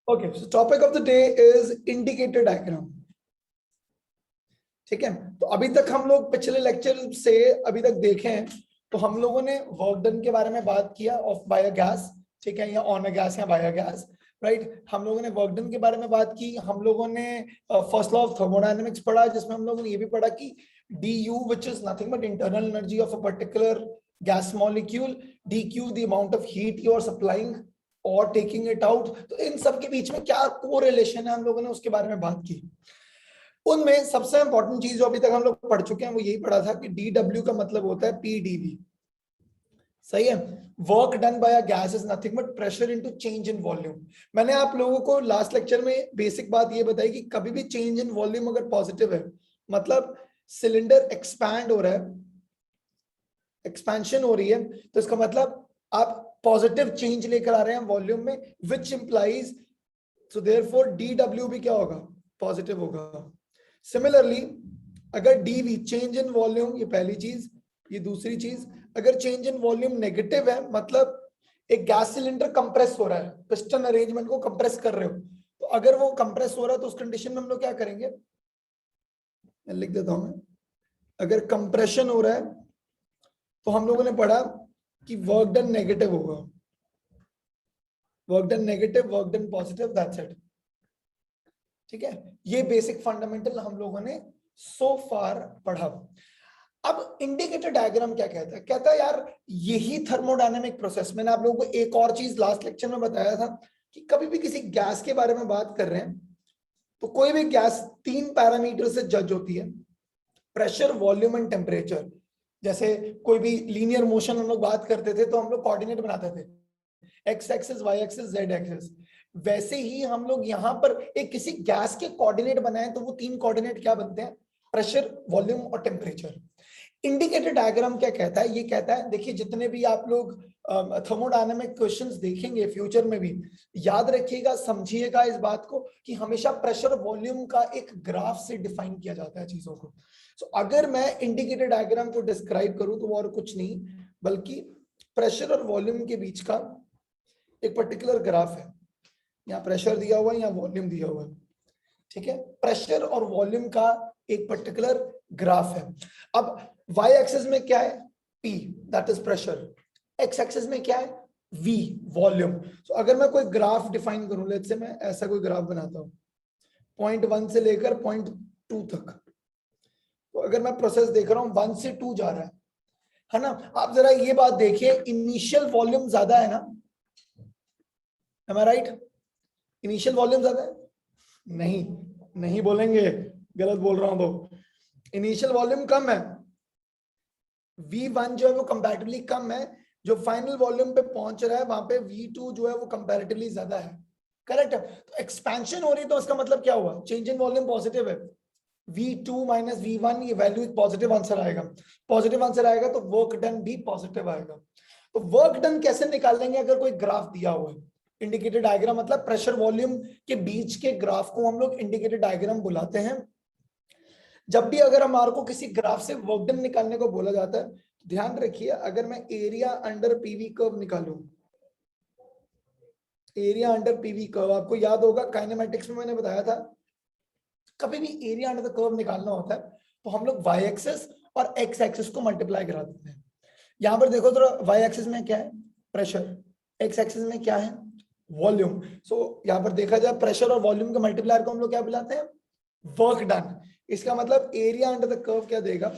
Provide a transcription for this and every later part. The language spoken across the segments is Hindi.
Okay, so topic of the day is indicator diagram. ठीक है, तो अभी तक हम लोग पिछले लेक्चर से अभी तक देखे हैं तो हम लोगों ने वर्क डन के बारे में बात किया ऑफ बायोगैस, ठीक है, या ऑन अ गैस या बायोगैस, राइट। हम लोगों ने वर्क डन के बारे में बात की। हम लोगों ने फर्स्ट लॉ ऑफ थर्मोडायनेमिक्स पढ़ा, जिसमें हम लोगों ने ये भी पढ़ा कि du which is nothing but internal energy of a particular gas molecule, dq the amount of heat you are supplying और टेकिंग इट आउट। तो इन सब के बीच में क्या कोरिलेशन है, हम लोगों ने उसके बारे में बात की। उनमें सबसे इंपॉर्टेंट चीज जो अभी तक हम लोग पढ़ चुके हैं वो यही पढ़ा था कि dw का मतलब होता है pdv। सही है। Work done bye a gas is nothing but pressure into change in volume. मैंने आप लोगों को लास्ट लेक्चर में बेसिक बात ये बताई कि कभी भी चेंज इन वॉल्यूम अगर पॉजिटिव है, मतलब सिलेंडर एक्सपैंड हो रहा है, एक्सपेंशन हो रही है, तो इसका मतलब आप पॉजिटिव चेंज लेकर आ रहे हैं वॉल्यूम में, which implies so therefore dw भी क्या होगा, पॉजिटिव होगा। सिमिलरली अगर dv चेंज इन वॉल्यूम, ये पहली चीज, ये दूसरी चीज, अगर चेंज इन वॉल्यूम नेगेटिव है, मतलब एक गैस सिलेंडर कंप्रेस हो रहा है, पिस्टन अरेंजमेंट को कंप्रेस कर रहे हो, तो अगर वो कंप्रेस हो रहा है तो उस कंडीशन में हम लोग क्या करेंगे, मैं लिख देता हूं। अगर कंप्रेशन हो रहा है तो हम लोगों ने पढ़ा कि वर्क डन नेगेटिव होगा, work done negative, work done positive, that's it. ठीक है, ये बेसिक फंडामेंटल हम लोगों ने सो फार पढ़ा। अब इंडिकेटर डायग्राम क्या कहता है, कहता है यार यही थर्मोडायनेमिक प्रोसेस। मैंने आप लोगों को एक और चीज लास्ट लेक्चर में बताया था कि कभी भी किसी गैस के बारे में बात कर रहे हैं तो कोई भी गैस 3 पैरामीटर से जज होती है, प्रेशर, वॉल्यूम एंड टेम्परेचर। जैसे कोई भी लीनियर मोशन हम लोग बात करते थे तो हम लोग कोऑर्डिनेट बनाते थे, X axis, Y axis, Z axis. वैसे ही हम लोग यहाँ पर एक किसी गैस के कोऑर्डिनेट बनाए तो वो 3 कोऑर्डिनेट क्या बनते हैं, प्रेशर, वॉल्यूम और टेम्परेचर। इंडिकेटर डायग्राम क्या कहता है, ये कहता है, देखिए जितने भी आप लोग थर्मोडायनामिक क्वेश्चंस देखेंगे फ्यूचर में भी, याद रखिएगा, समझिएगा इस बात को कि हमेशा प्रेशर वॉल्यूम का एक ग्राफ से डिफाइन किया जाता है चीजों को। So, अगर मैं इंडिकेटर डायग्राम को डिस्क्राइब करूं तो वो और कुछ नहीं बल्कि प्रेशर और वॉल्यूम के बीच का एक पर्टिकुलर ग्राफ है। यहाँ प्रेशर दिया हुआ है, यहाँ वॉल्यूम दिया हुआ है, ठीक है, प्रेशर और वॉल्यूम का एक पर्टिकुलर ग्राफ है। अब वाई एक्सिस में क्या है, P, that is pressure. X axis में क्या है, V, वॉल्यूम। तो अगर मैं कोई ग्राफ डिफाइन करूं, लेट्स से मैं ऐसा कोई ग्राफ बनाता हूं, पॉइंट 1 से लेकर पॉइंट 2 तक। तो अगर मैं प्रोसेस देख रहा हूं 1 से 2 जा रहा है ना, आप जरा ये बात देखिए, इनिशियल वॉल्यूम ज्यादा है ना, am I right? Initial volume ज्यादा है, नहीं, नहीं बोलेंगे, गलत बोल रहा हूं तो। इनिशियल वॉल्यूम कम है, V1 जो है वो कंपैरेटिवली कम है, जो फाइनल वॉल्यूम पे पहुंच रहा है वहां पे V2 जो है वो कंपैरेटिवली ज्यादा है, करेक्ट है। तो एक्सपेंशन हो रही है तो उसका मतलब क्या हुआ, चेंज इन वॉल्यूम पॉजिटिव है, V2 माइनस V1, ये वैल्यू एक पॉजिटिव आंसर आएगा। पॉजिटिव आंसर आएगा तो वर्क डन भी पॉजिटिव आएगा। तो वर्क डन कैसे निकाल लेंगे, अगर कोई ग्राफ दिया हुआ है, इंडिकेटर डायग्राम मतलब प्रेशर वॉल्यूम के बीच के ग्राफ को हम लोग इंडिकेटर डायग्राम बुलाते हैं। जब भी अगर हमारे को किसी ग्राफ से वर्क डन निकालने को बोला जाता है, ध्यान रखिए, अगर मैं एरिया अंडर पीवी कर्व निकालूं, एरिया अंडर पीवी कर्व, आपको याद होगा काइनेमेटिक्स में मैंने बताया था, कभी भी एरिया अंडर द कर्व निकालना होता है तो हम लोग वाई एक्सिस और एक्स एक्सिस को मल्टीप्लाई करा देते हैं। यहां पर देखो तो वाई एक्सिस में क्या है, प्रेशर, एक्स एक्सिस में क्या है, वॉल्यूम। सो यहाँ पर देखा जाए प्रेशर और वॉल्यूम के मल्टीप्लायर को हम लोग क्या बुलाते हैं, वर्क डन। इसका मतलब एरिया अंडर द कर्व क्या देगा,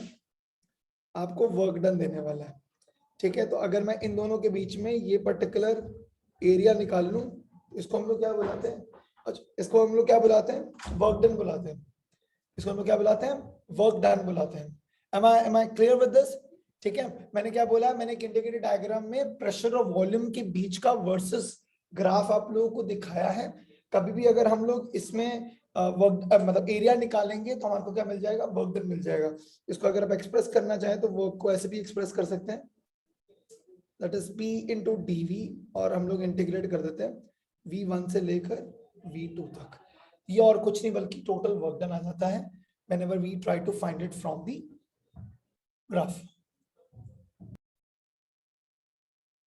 आपको वर्क डन देने वाला है। ठीक है, तो अगर मैं इन दोनों के बीच में ये पर्टिकुलर एरिया निकाल लूं, इसको हम लोग क्या बुलाते हैं, अच्छा इसको हम लोग क्या बुलाते हैं, वर्क डन बुलाते हैं। इसको हम लोग क्या बुलाते हैं, वर्क डन बुलाते हैं। am I clear with this? ठीक है, मैंने क्या बोला, मैंने एक इंडिकेटर डायग्राम में प्रेशर और वॉल्यूम के बीच का वर्सेस ग्राफ आप लोगों को दिखाया है। कभी भी अगर हम लोग इसमें मतलब एरिया निकालेंगे तो हमारे को क्या मिल जाएगा, वर्क डन मिल जाएगा। इसको अगर आप एक्सप्रेस करना चाहें तो वर्क को ऐसे भी एक्सप्रेस कर सकते हैं, that is P into dV, और हम लोग इंटीग्रेट कर देते हैं V1 से लेकर V2 तक। ये और कुछ नहीं बल्कि टोटल वर्क डन आ जाता है whenever we try to find it from the graph.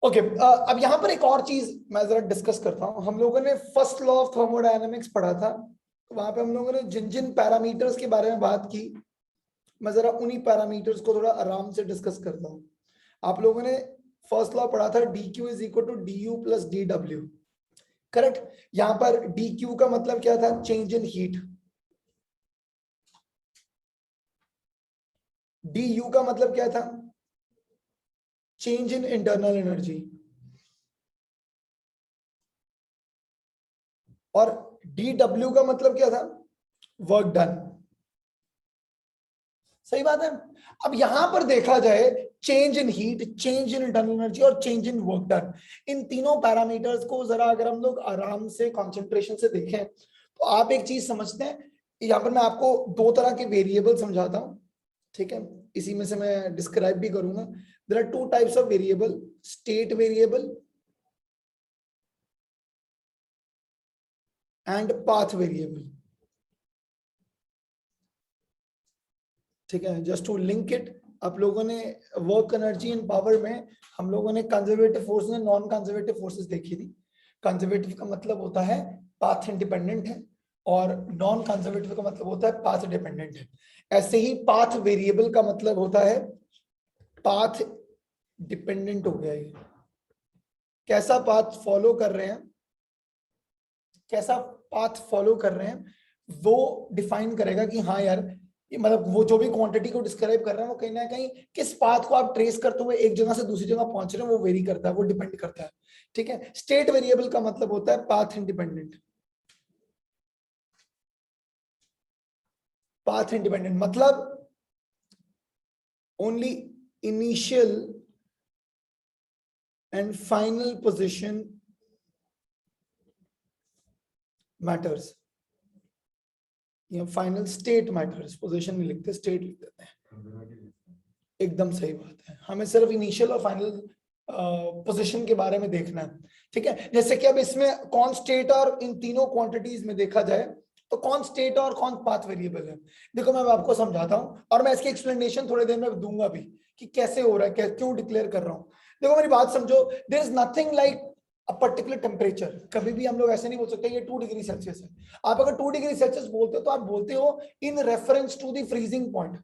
Okay अब यहाँ पर एक और चीज मैं जरा डिस्कस करता हूँ। हम लोगों ने फर्स्ट लॉ ऑफ थर्मोडायनेमिक्स पढ़ा था, तो वहां पे हम लोगों ने जिन जिन पैरामीटर्स के बारे में बात की, मैं जरा उन्हीं पैरामीटर्स को थोड़ा आराम से डिस्कस करता हूँ। आप लोगों ने फर्स्ट लॉ पढ़ा था D Q is equal to D U plus D W, correct. यहाँ पर डी क्यू का मतलब क्या था? Change in heat. D U का मतलब क्या था? Change in internal energy. और डी डब्ल्यू का मतलब क्या था? Work done. सही बात है। अब यहां पर देखा जाए, change in heat, change in internal energy और चेंज इन वर्क डन, इन तीनों पैरामीटर्स को जरा अगर हम लोग आराम से कंसंट्रेशन से देखें तो आप एक चीज समझते हैं। यहां पर मैं आपको दो तरह के वेरिएबल समझाता हूं, ठीक है, इसी में से मैं डिस्क्राइब भी करूंगा। There are two types of variable, state variable and path variable, ठीक है। जस्ट टू लिंक इट, आप लोगों ने वर्क एनर्जी एंड पावर में हम लोगों ने कंजर्वेटिव फोर्स और नॉन कंजर्वेटिव फोर्सेस देखी थी। कंजर्वेटिव का मतलब होता है पाथ इंडिपेंडेंट है, और नॉन कंजर्वेटिव का मतलब होता है पाथ डिपेंडेंट है। ऐसे ही पाथ वेरिएबल का मतलब होता है पाथ डिपेंडेंट हो गया। ये कैसा पाथ फॉलो कर रहे हैं, कैसा पाथ फॉलो कर रहे हैं, वो डिफाइन करेगा कि हाँ यार, मतलब वो जो भी क्वांटिटी को डिस्क्राइब कर रहे हैं वो कहीं ना कहीं किस पाथ को आप ट्रेस करते हुए एक जगह से दूसरी जगह पहुंच रहे हैं, वो वेरी करता है, वो डिपेंड करता है, ठीक है। स्टेट वेरिएबल का मतलब होता है पाथ इंडिपेंडेंट। पाथ इंडिपेंडेंट मतलब only initial and final position matters, या फाइनल स्टेट मैटर्स। पोजीशन नहीं लिखते, स्टेट लिख देते हैं। एकदम सही बात है, हमें सिर्फ इनिशियल और फाइनल पोजीशन के बारे में देखना है, ठीक है। जैसे कि अब इसमें कौन स्टेट और इन तीनों क्वांटिटीज में देखा जाए तो कौन स्टेट और कौन पाथ वेरिएबल है। देखो मैं आपको समझाता हूं और मैं इसकी एक्सप्लेनेशन थोड़ी देर में दूंगा भी कि कैसे हो रहा है, क्यों डिक्लेयर कर रहा हूं। देखो मेरी बात समझो, there is nothing like a particular temperature. कभी भी हम लोग ऐसे नहीं बोल सकते ये 2 डिग्री सेल्सियस है। आप अगर 2 डिग्री सेल्सियस बोलते हो तो आप बोलते हो in reference to the freezing point,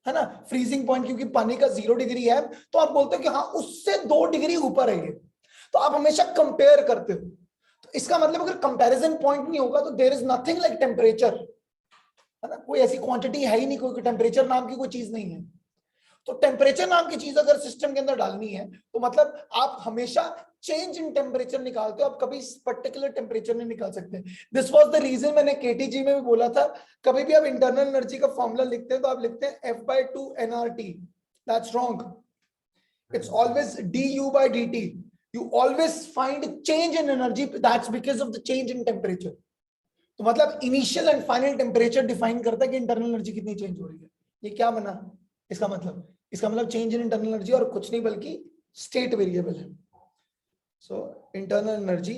है ना। फ्रीजिंग पॉइंट क्योंकि पानी का 0 डिग्री है तो आप बोलते हो कि हाँ उससे 2 डिग्री ऊपर है ये, तो आप हमेशा कंपेयर करते हो। तो इसका मतलब अगर कंपैरिजन पॉइंट नहीं होगा तो there is nothing like temperature, है ना। कोई ऐसी क्वांटिटी है ही नहीं, कोई टेम्परेचर नाम की कोई चीज नहीं है। तो टेम्परेचर नाम की चीज अगर सिस्टम के अंदर डालनी है तो मतलब आप हमेशा चेंज इन टेम्परेचर निकालते हो, आप कभी पर्टिकुलर टेम्परेचर नहीं निकाल सकते। दिस वाज द रीजन मैंने केटीजी में भी बोला था, कभी भी आप इंटरनल एनर्जी का फॉर्मूला लिखते हैं तो आप लिखते हैं F/2 nRT। That's wrong, it's always du by dt। you always find change in energy, that's because of the change in temperature। तो मतलब initial and final temperature define करता है कि इंटरनल एनर्जी कितनी चेंज हो रही है। ये क्या बना इसका मतलब? इसका मतलब चेंज इन इंटरनल एनर्जी और कुछ नहीं बल्कि स्टेट वेरिएबल है। So internal energy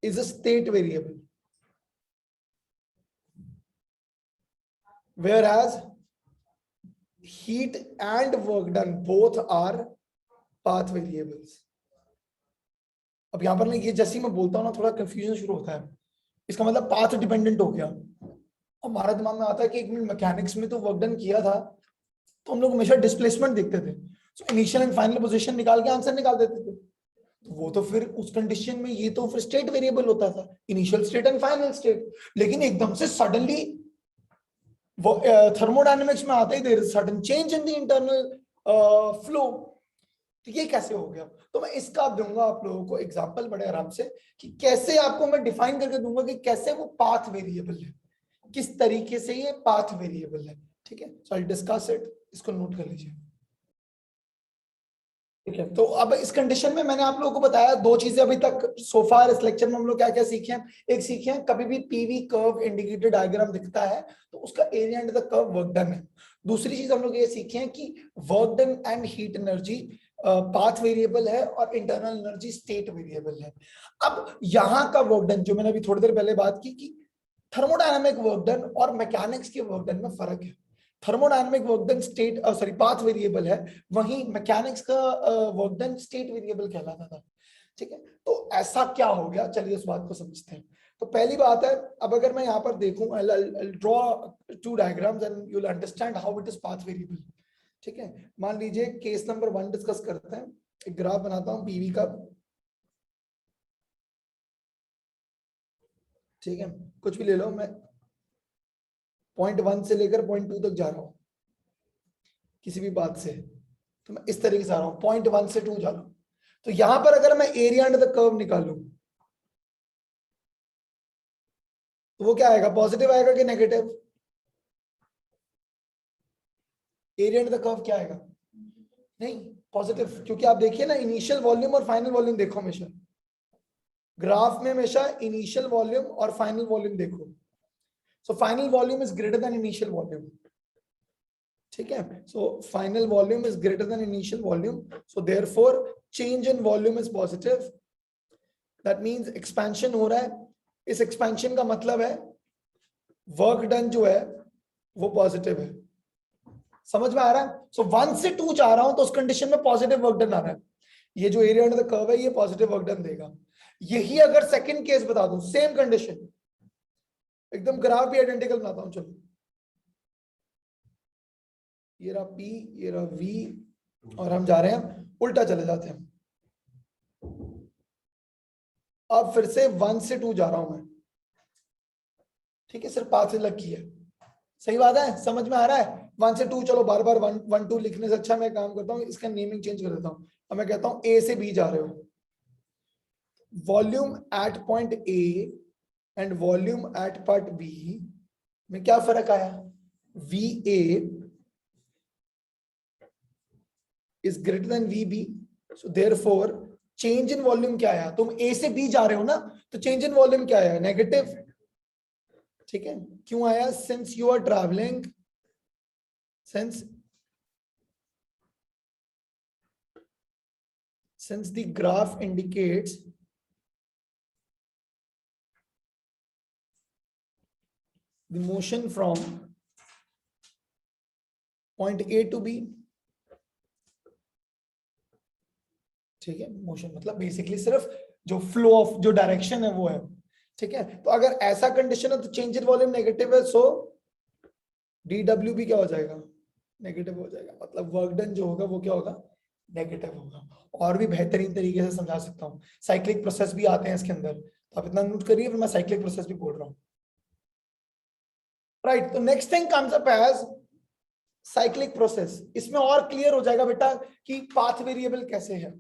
is a state variable, whereas heat and work done both are path variables। अब यहां पर ना ये जैसे ही मैं बोलता हूं ना थोड़ा कंफ्यूजन शुरू होता है। इसका मतलब पाथ डिपेंडेंट हो गया। हमारे दिमाग में आता है कि एक मिनट मैकेनिक्स में तो वर्क डन किया था, तो हम लोग हमेशा डिस्प्लेसमेंट देखते थे, तो इनिशियल एंड फाइनल पोजीशन निकाल के आंसर निकाल देते थे। तो वो तो फिर उस कंडीशन में ये तो फिर स्टेट वेरिएबल होता था, initial state and final state. लेकिन एकदम से सडनली वो थर्मोडायनेमिक्स में आते ही there is sudden change in the internal flow. तो ये कैसे हो गया? तो मैं इसका दूंगा आप लोगों को एग्जांपल बड़े आराम से कि कैसे आपको मैं डिफाइन करके दूंगा कि कैसे वो पाथ वेरिएबल है, किस तरीके से ये पाथ वेरिएबल है, ठीक है। सो आई डिस्कस इट, इसको नोट कर लीजिए, ठीक है। तो अब इस कंडीशन में मैंने आप लोगों को बताया दो चीजें अभी तक सोफार इस लेक्चर में हम लोग क्या क्या सीखे हैं। एक सीखे हैं कभी भी पीवी कर्व इंडिकेटर डायग्राम दिखता है तो उसका area under the curve work done है। दूसरी चीज हम लोग ये सीखे हैं कि work done and heat energy path variable है और इंटरनल एनर्जी स्टेट वेरिएबल है। अब यहाँ का वर्क डन जो मैंने अभी थोड़ी देर पहले बात की कि थर्मोडायनामिक वर्क डन और मैकेनिक्स के वर्क डन में फर्क है। Thermodynamic work done state sorry path variable है, वहीं मैकेनिक्स का वर्क डन स्टेट वेरिएबल कहलाता था। ठीक है, तो ऐसा क्या हो गया, चलिए इस बात को समझते हैं। तो पहली बात है, अब अगर मैं यहाँ पर देखूं, I'll draw two diagrams and you'll understand how it is path variable। ठीक है, मान लीजिए केस नंबर 1 डिस्कस करते हैं। एक ग्राफ बनाता हूं पीवी का। ठीक है, कुछ भी ले लो, मैं पॉइंट 1 से लेकर पॉइंट 2 तक जा रहा हूं किसी भी बात से। तो मैं इस तरीके से आ रहा हूं, पॉइंट 1 से 2 जा रहा हूं। तो यहां पर अगर मैं एरिया अंडर द कर्व निकालूं तो वो क्या आएगा, पॉजिटिव आएगा कि negative? Area under the curve क्या आएगा? नहीं, पॉजिटिव, क्योंकि आप देखिए ना, इनिशियल वॉल्यूम और फाइनल वॉल्यूम देखो हमेशा ग्राफ में, हमेशा इनिशियल वॉल्यूम और फाइनल वॉल्यूम देखो। So final volume is greater then initial volume. ठीक है, so final volume is greater then initial volume, so therefore change in volume is positive. That means expansion हो रहा है। इस एक्सपेंशन का मतलब है वर्क डन जो है वो पॉजिटिव है। समझ में आ रहा है? सो 1 से 2 जा रहा हूं तो उस कंडीशन में पॉजिटिव वर्क डन आ रहा है। ये जो एरिया अंडर द कर्व है ये पॉजिटिव वर्क डन देगा। यही अगर सेकंड केस बता दूं, सेम कंडीशन, एकदम ग्राफ भी आइडेंटिकल बनाता हूं। चलो, ये रहा P, ये रहा V, और हम जा रहे हैं उल्टा चले जाते हैं। अब फिर से 1 से 2 जा रहा हूं मैं। ठीक है, सिर्फ पाथ अलग की है। सही बात है, समझ में आ रहा है? 1 से 2, चलो बार बार 1 2 लिखने से अच्छा मैं काम करता हूँ, इसका नेमिंग चेंज कर देता हूँ। अब मैं कहता हूँ A से B जा रहे हो। Volume at point A and volume at part B में क्या फर्क आया? VA is greater then VB, so therefore change in volume क्या आया? तुम A से B जा रहे हो ना, तो चेंज इन वॉल्यूम क्या आया? नेगेटिव। ठीक है, क्यों आया? Since you are travelling, since the graph indicates the motion from point A to B। ठीक है, मोशन मतलब बेसिकली सिर्फ जो फ्लो ऑफ जो डायरेक्शन है वो है। ठीक है, तो अगर ऐसा कंडीशन है तो चेंज इन वॉल्यूम नेगेटिव है, सो DW भी क्या हो जाएगा? नेगेटिव हो जाएगा। मतलब वर्क डन जो होगा वो क्या होगा? नेगेटिव होगा। और भी बेहतरीन तरीके से समझा सकता हूँ, साइक्लिक प्रोसेस भी आते हैं इसके अंदर, तो आप इतना नोट करिए, फिर मैं साइक्लिक प्रोसेस भी बोल रहा हूँ। राइट, तो next thing comes up as cyclic process. इसमें और क्लियर हो जाएगा बेटा कि पाथ वेरिएबल कैसे है।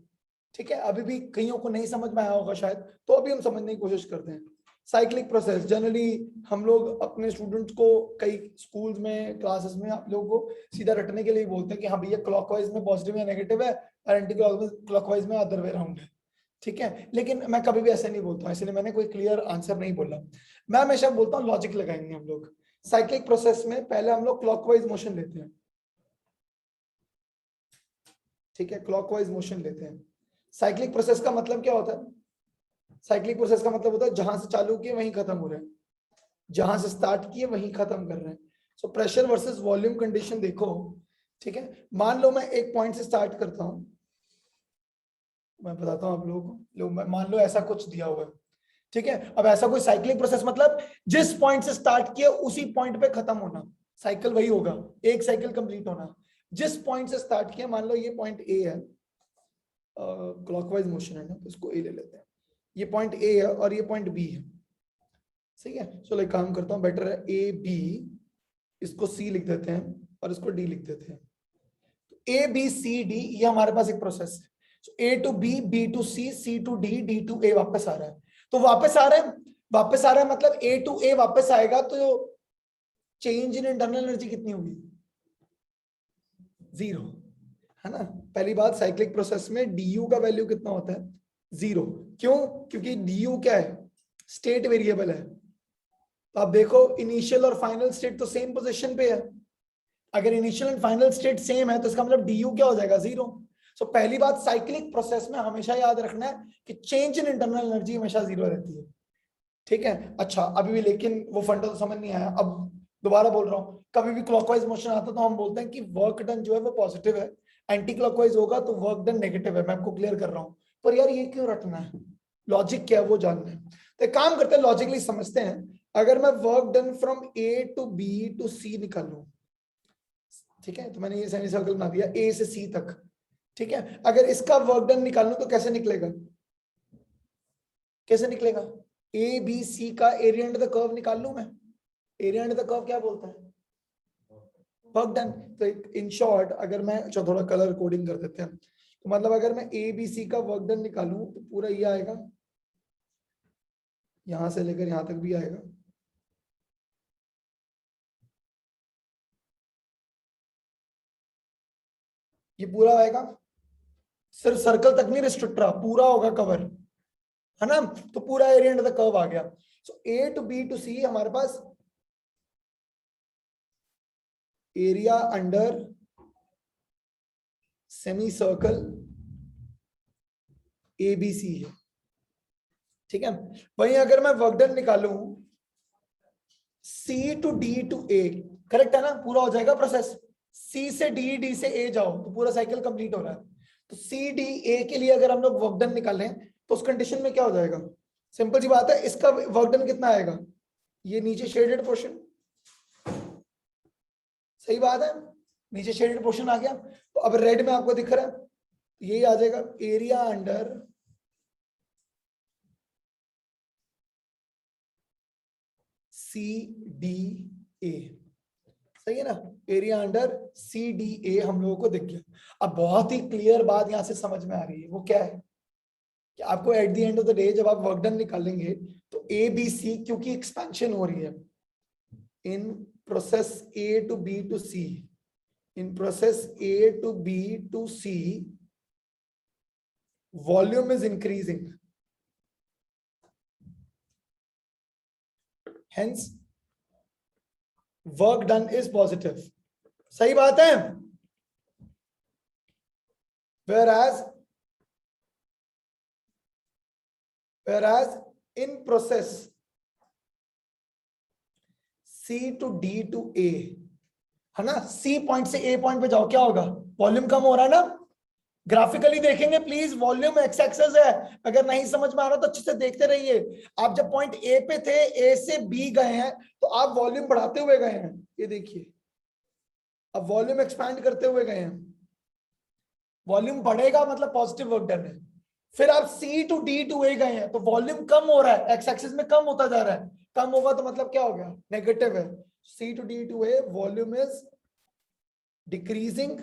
ठीक है, अभी भी कईयों को नहीं समझ में आया होगा शायद, तो अभी हम समझने की कोशिश करते हैं। साइक्लिक प्रोसेस जनरली हम लोग अपने स्टूडेंट्स को कई स्कूल्स में, क्लासेस में आप लोगों को सीधा रटने के लिए बोलते हैं कि हाँ भैया क्लॉकवाइज में पॉजिटिव या नेगेटिव है और एंटी क्लॉकवाइज में अदर वे राउंड है। ठीक है, लेकिन मैं कभी भी ऐसे नहीं बोलता हूँ, इसलिए मैंने कोई क्लियर आंसर नहीं बोला। मैं हमेशा बोलता हूँ लॉजिक लगाएंगे हम लोग। साइक्लिक प्रोसेस में पहले हम लोग क्लॉकवाइज मोशन लेते हैं। ठीक है, क्लॉकवाइज मोशन लेते हैं। साइक्लिक प्रोसेस का मतलब क्या होता है? साइक्लिक प्रोसेस का मतलब होता है जहां से चालू किए वहीं खत्म हो रहे हैं, जहां से स्टार्ट किए वहीं खत्म कर रहे हैं। So pressure versus volume condition देखो। ठीक है, मान लो मैं एक पॉइंट से स्टार्ट करता हूं, मैं बताता हूं आप लोगों को। मान लो ऐसा कुछ दिया हुआ है। ठीक है, अब ऐसा कोई साइक्लिक प्रोसेस मतलब जिस पॉइंट से स्टार्ट किया उसी पॉइंट पे खत्म होना, साइकिल वही होगा, एक साइकिल कंप्लीट होना। जिस पॉइंट से स्टार्ट किया, मान लो ये पॉइंट ए है, क्लॉकवाइज मोशन है ना, तो इसको ए ले लेते हैं। ये पॉइंट ए है और ये पॉइंट बी है। सही है, चलो एक काम करता हूं, बेटर है ए बी, इसको सी लिख देते हैं और इसको डी लिख देते हैं। ए बी सी डी, ये हमारे पास एक प्रोसेस है। A to B, B to C, C to D, D to A वापस आ रहा है। तो वापस आ रहा है, वापस आ रहा है मतलब ए टू ए वापस आएगा, तो चेंज इन इंटरनल एनर्जी कितनी होगी? 0, है ना। पहली बात, साइक्लिक प्रोसेस में du का वैल्यू कितना होता है? 0। क्यों? क्योंकि du क्या है? स्टेट वेरिएबल है। तो आप देखो इनिशियल और फाइनल स्टेट तो सेम पोजीशन पे है। अगर initial and final state same है तो इसका मतलब du क्या हो जाएगा? 0। सो पहली बात, साइक्लिक प्रोसेस में हमेशा याद रखना है कि चेंज इन इंटरनल एनर्जी हमेशा 0 रहती है। ठीक है, अच्छा अभी भी लेकिन वो फंडा तो समझ नहीं आया। अब दोबारा बोल रहा हूँ, कभी भी क्लॉकवाइज मोशन आता तो हम बोलते हैं कि वर्क डन जो है वो पॉजिटिव है, एंटी क्लॉकवाइज होगा तो वर्क डन नेगेटिव है। मैं आपको क्लियर कर रहा हूँ, पर यार ये क्यों रटना है, लॉजिक क्या है वो जानना है। तो एक काम करते हैं, लॉजिकली समझते हैं। अगर मैं work done from A to B to C निकालूं, ठीक है, तो मैंने ये सेमी सर्कल बना दिया ए से सी तक, ठीक है। अगर इसका वर्क डन निकालूं तो कैसे निकलेगा, कैसे निकलेगा, ए बी सी का एरिया अंडर द कर्व निकाल लूं मैं। एरिया अंडर द कर्व क्या बोलता है, वर्क डन। तो इन शॉर्ट अगर मैं, चलो थोड़ा कलर कोडिंग कर देते हैं, तो मतलब अगर मैं ए बी सी का वर्क डन निकालूं तो पूरा ये आएगा, यहां से लेकर यहां तक भी आएगा, ये पूरा आएगा, सिर्फ सर्कल तक नहीं रिस्ट्रिक्ट रहा, पूरा होगा कवर, है ना। तो पूरा एरिया अंडर द कर्व आ गया। So A to B to C हमारे पास area under semi circle A B C है, ठीक है। वहीं अगर मैं वर्क डन निकालूं C to D to A, correct है ना, पूरा हो जाएगा प्रोसेस। सी से डी, डी से ए जाओ तो पूरा साइकिल कंप्लीट हो रहा है। तो सी डी ए के लिए अगर हम लोग वर्क डन निकालें तो उस कंडीशन में क्या हो जाएगा, सिंपल सी बात है, इसका वर्क डन कितना आएगा, ये नीचे शेडेड पोर्शन, सही बात है, नीचे शेडेड पोर्शन आ गया। तो अब रेड में आपको दिख रहा है, यही आ जाएगा area under C D A, सही है ना, area under C D A हम लोगों को दिख गया। अब बहुत ही क्लियर बात यहां से समझ में आ रही है, वो क्या है कि आपको at the end of the day जब आप वर्क डन निकालेंगे तो ए बी सी, क्योंकि एक्सपेंशन हो रही है in process A to B to C, in process A to B to C, volume is increasing, hence work done is positive, सही बात है। whereas in process C to D to A, है ना, C पॉइंट से A पॉइंट पे जाओ, क्या होगा, वॉल्यूम कम हो रहा है ना। ग्राफिकली देखेंगे प्लीज, वॉल्यूम एक्स एक्सेस है, अगर नहीं समझ में आ रहा तो अच्छे से देखते रहिए। आप जब पॉइंट ए पे थे, ए से बी गए हैं तो आप वॉल्यूम बढ़ाते हुए गए हैं, ये देखिए, अब वॉल्यूम एक्सपैंड करते हुए गए हैं, वॉल्यूम बढ़ेगा मतलब पॉजिटिव वर्क डन है। फिर आप सी टू डी टू ए गए हैं तो वॉल्यूम कम हो रहा है, एक्स एक्सिस में कम होता जा रहा है, कम होगा तो मतलब क्या हो गया, नेगेटिव है। C to D to A volume is decreasing,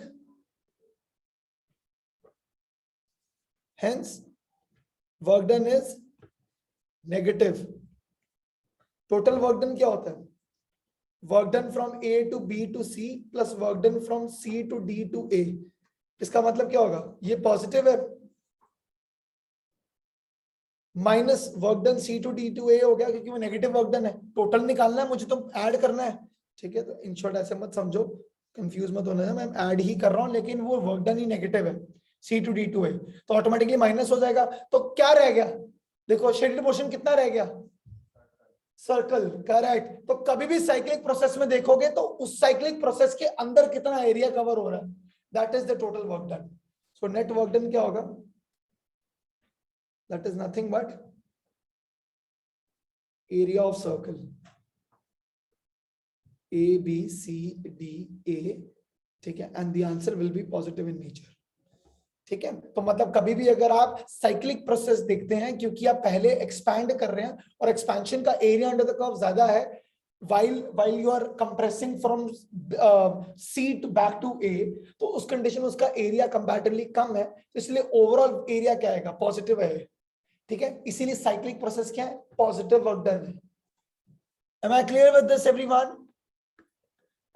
hence work done is negative। Total work done क्या होता है, work done from A to B to C plus work done from C to D to A, इसका मतलब क्या होगा, ये पॉजिटिव है, minus work done C to D to A हो गया क्योंकि वो नेगेटिव वर्क डन है, टोटल निकालना है मुझे तो ऐड करना है, ठीक है। तो इन शॉर्ट ऐसे मत समझो, कंफ्यूज मत होना है, मैं ऐड ही कर रहा हूं लेकिन वो वर्क डन ही नेगेटिव है, C to D to A, तो ऑटोमेटिकली माइनस हो जाएगा। तो क्या रह गया, देखो शेडेड पोर्शन कितना रह गया, सर्कल, करेक्ट। तो कभी भी साइक्लिक प्रोसेस में देखोगे तो उस साइक्लिक प्रोसेस के अंदर कितना एरिया कवर हो रहा है, that is the total work done. So net work done क्या होगा, that is nothing but area of circle A B C D A, ठीक है, and the answer will be positive in nature, ठीक है। तो मतलब कभी भी अगर आप साइक्लिक प्रोसेस देखते हैं, क्योंकि आप पहले एक्सपैंड कर रहे हैं और एक्सपेंशन का एरिया अंडर द कर्व ज्यादा है, while you are compressing from C to back to A, तो उस कंडीशन में उसका एरिया कंपैरेटिवली कम है, तो इसलिए ओवरऑल एरिया क्या आएगा, पॉजिटिव है, ठीक है। इसीलिए साइक्लिक प्रोसेस क्या है, पॉजिटिव वर्क डन है। Am I clear with this everyone?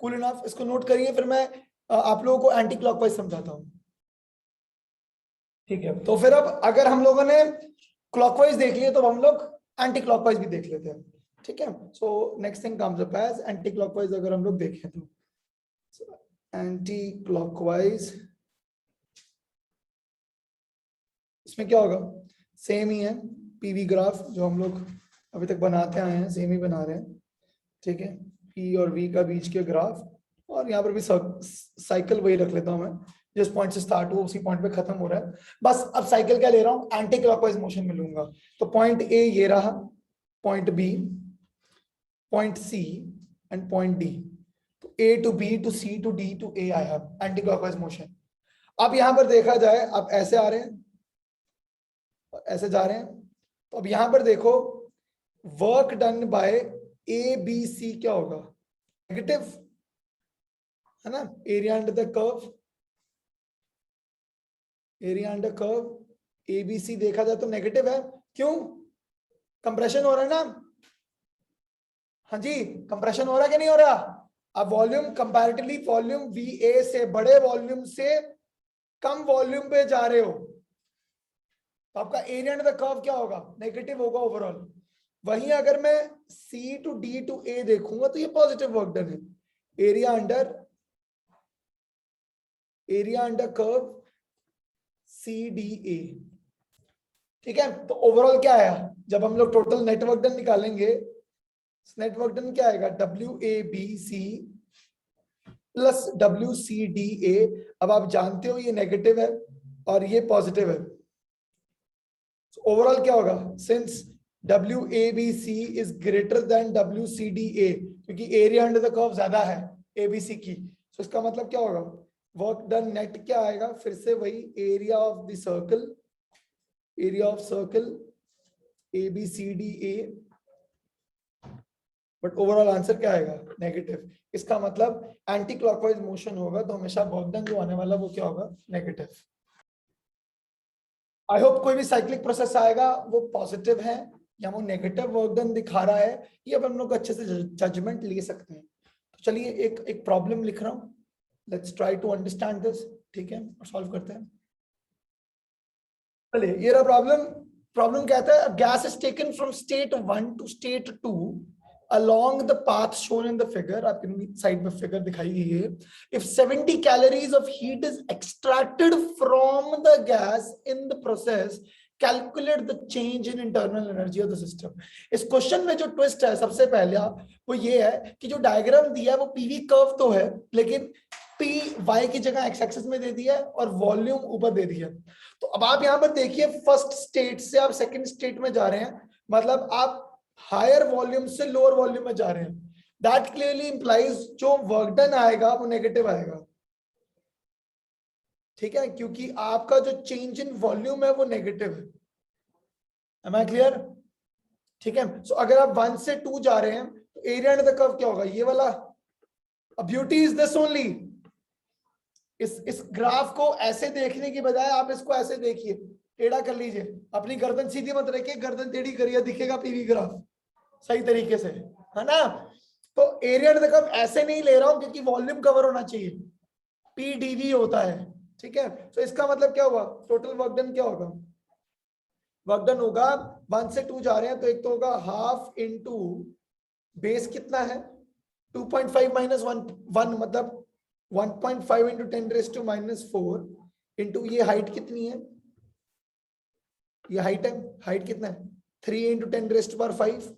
Cool enough, इसको नोट करिए, फिर मैं आप लोगों को एंटी क्लॉकवाइज समझाता हूं, ठीक है। तो फिर अब अगर हम लोगों ने क्लॉकवाइज देख लिए तो हम लोग एंटी क्लॉकवाइज भी देख लेते हैं, ठीक है। So next thing comes up as anti clockwise, अगर हम लोग देखें तो एंटी क्लॉकवाइज, इसमें क्या होगा, सेम ही है, पीवी ग्राफ जो हम लोग अभी तक बनाते आए हैं सेम ही बना रहे हैं, ठीक है। P और V का बीच के ग्राफ, और यहाँ पर भी साइकिल वही रख लेता हूँ मैं, जिस पॉइंट से स्टार्ट हुआ उसी पॉइंट पे खत्म हो रहा है बस। अब साइकिल क्या ले रहा हूँ, एंटी क्लॉकवाइज मोशन में लूंगा। तो पॉइंट ए ये रहा, point B, point C and point D. तो A to B to C to D to A I have anticlockwise motion. अब यहां पर देखा जाए, अब ऐसे आ रहे हैं, ऐसे जा रहे हैं, तो अब यहां पर देखो work done by A B C क्या होगा, नेगेटिव है ना। Area under the curve, area under curve ABC देखा जाए तो नेगेटिव है। क्यों, कंप्रेशन हो रहा है ना। हाँ जी, कंप्रेशन हो रहा है कि नहीं हो रहा। अब वॉल्यूम कंपैरेटिवली, वॉल्यूम वीए से बड़े वॉल्यूम से कम वॉल्यूम पे जा रहे हो, तो आपका एरिया अंडर द कर्व क्या होगा, नेगेटिव होगा ओवरऑल। वहीं अगर मैं C to D to A देखूंगा तो ये पॉजिटिव वर्क डन है। Area under curve C D A, ठीक है। तो ओवरऑल क्या आया, जब हम लोग टोटल नेटवर्क डन निकालेंगे, नेटवर्क डन क्या आएगा, W A B C plus W C D A. अब आप जानते हो ये नेगेटिव है और ये पॉजिटिव है, ओवरऑल क्या होगा, since W A B C is greater than W C D A, क्योंकि एरिया अंडर द कर्व ज्यादा है ए बी सी की, तो इसका मतलब क्या होगा, वर्क डन नेट क्या आएगा, फिर से वही area of the circle, area of circle A B C D A, but overall answer क्या आएगा, नेगेटिव। इसका मतलब एंटी क्लॉकवाइज मोशन होगा तो हमेशा वर्क डन जो आने वाला वो क्या होगा, नेगेटिव। आई होप कोई भी साइक्लिक प्रोसेस आएगा वो पॉजिटिव है या वो नेगेटिव वर्क डन दिखा रहा है, ये अब हम लोग अच्छे से जजमेंट ले सकते हैं। तो चलिए एक प्रॉब्लम लिख रहा हूँ, let's try to understand this, ठीक है, और सॉल्व करते हैं। चलिए ये रहा प्रॉब्लम। प्रॉब्लम कहता है gas is taken from state 1 to state 2 along the path shown in the figure, आपकी साइड में फिगर दिखाई गई है। If 70 calories of heat is extracted from the gas in the process, calculate the change in internal energy of the system। इस क्वेश्चन में जो ट्विस्ट है सबसे पहले वो ये है कि जो डायग्राम दिया है वो पीवी कर्व तो है, लेकिन पी वाई की जगह एक्स एक्सिस में दे दिया है और वॉल्यूम ऊपर दे दिया। तो अब आप यहाँ पर देखिए, फर्स्ट स्टेट से आप सेकंड स्टेट में जा रहे हैं, मतलब आप हायर वॉल्यूम से लोअर वॉल्यूम में जा रहे हैं। दैट क्लियरली इंप्लाइज जो वर्क डन आएगा वो नेगेटिव आएगा, ठीक है, क्योंकि आपका जो चेंज इन वॉल्यूम है वो नेगेटिव है। एम आई क्लियर, ठीक है। सो अगर आप 1 से 2 जा रहे हैं तो एरिया अंडर द कर्व क्या होगा, ये वाला। ब्यूटी इज दिस ओनली, इस ग्राफ को ऐसे देखने की बजाय आप इसको ऐसे देखिए, टेढ़ा कर लीजिए, अपनी गर्दन सीधी मत रखिए, गर्दन टेढ़ी करिए, दिखेगा पीवी ग्राफ सही तरीके से, है ना। तो एरिया देखो ऐसे नहीं ले रहा हूं क्योंकि वॉल्यूम कवर होना चाहिए, पीडीवी होता है, ठीक है। तो इसका मतलब क्या होगा, टोटल वर्क डन क्या होगा, वर्क डन होगा 1 से 2 जा रहे हैं तो एक तो होगा हाफ इनटू बेस कितना है 2.5 माइनस 1 मतलब 1.5 इंटू 10⁻⁻⁴ इंटू ये हाइट कितनी है, ये हाइट है, हाइट कितना है 3 इंटू 10⁵